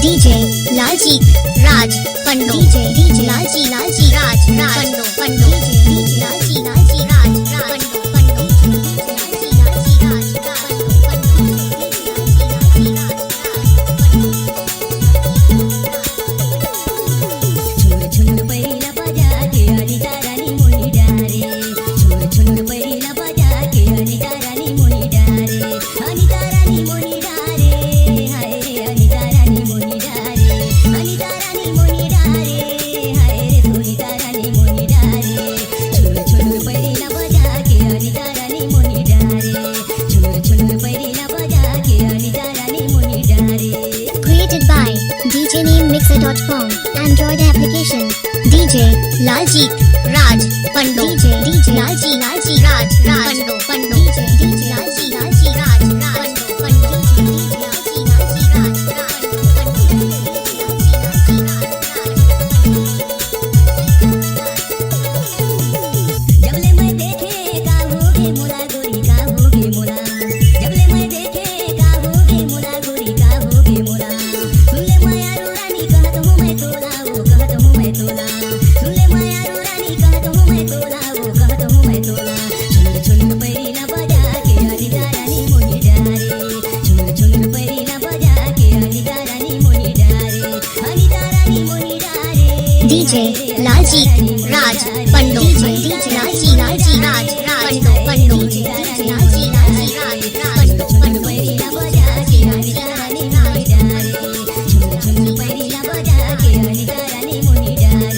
DJ Laljit Raj Pando DJ Laljit Raj Pando DJ Laljit Raj Pando DJ Laljit Raj Created by DJNameMixer.com Android application. DJ Laljit Raj Pando DJ Laljit Raj Pando DJ Laljit Raj Pando DJ Laljit जबले मैं देखे का होगे मोला गोरी का होगे मोला जबले मैं देखे का होगे मोला गोरी का होगे मोला सुन ले माया रो रानी कहत हूँ मैं तोला वो कहत हूँ मैं तोला सुन ले माया रो रानी कहत हूँ मैं तोला वो कहत हूँ मैं तोला चुन चुन पैरी ना बजा के अनिता रानी मोनी डारे चुन चुन पैरी ना बजा के अनिता रानी मोनी डारे अनिता रानी मोनी डारे DJ Laljit Raj Pando DJ Laljit Raj Pando DJ Laljit Raj Pando पैरी ना बजा के अनिता रानी मोनी डारे चुन चुन पैरी ना बजा के अनिता रानी मोनी डारे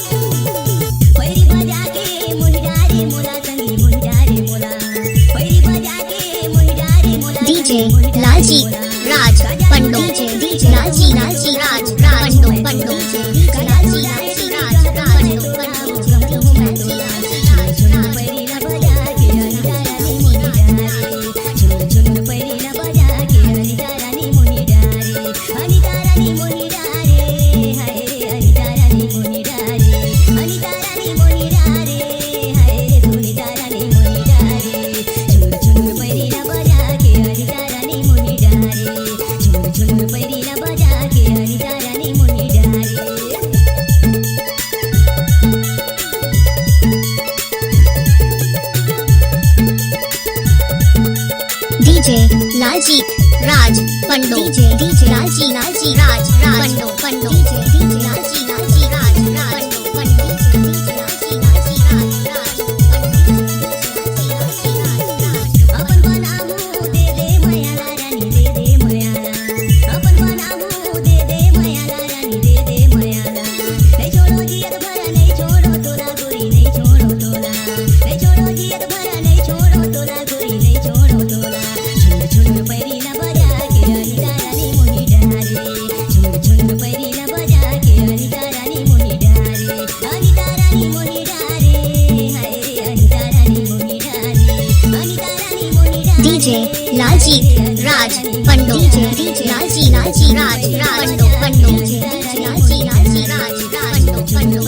पैरी बजा के मोही डारे मोला संगी मोही डारे मोला पैरी बजा के मोही डारे मोला DJ Laljit Raj Pando DJ Laljit Raj Pando DJ Laljit Raj Pando पैरी ना बजा के अनिता रानी मोनी डारे चुन चुन पैरी ना बजा के अनिता रानी मोनी डारे अनिता रानी मोनी डारे हाय अनिता रानी मोनी डारे अनिता रानी मोनी डारे हाय सुनीता रानी मोनी डारे चुन चुन पैरी ना बजा के अनिता रानी मोनी डारे चुन चुन पैरी ना बजा के अनिता रानी मोनी डारे DJ Laljit Raj Pando DJ Laljit Raj Pando DJ Laljit Raj Pando DJ Laljit अपन बनाऊ दे दे मयाला रानी दे दे मयाला अपन बनाऊ दे दे मयाला रानी दे दे मयाला नहीं छोड़ो जियत भरा नहीं छोड़ो तोला गोरी नहीं छोड़ो तोला नहीं छोड़ो जियत भरा नहीं छोड़ो तोला गोरी नहीं छोड़ो तोला चुन चुन पैरी ना बजा के अनिता रानी मोनी डारे चुन चुन पैरी ना बजा के अनिता रानी मोनी डारे अनिता रानी मोनी डारे हाय अनिता रानी मोनी डारे अनिता रानी मोनी डारे DJ Laljit Raj Pando DJ Laljit Raj Pando DJ Laljit Raj Pando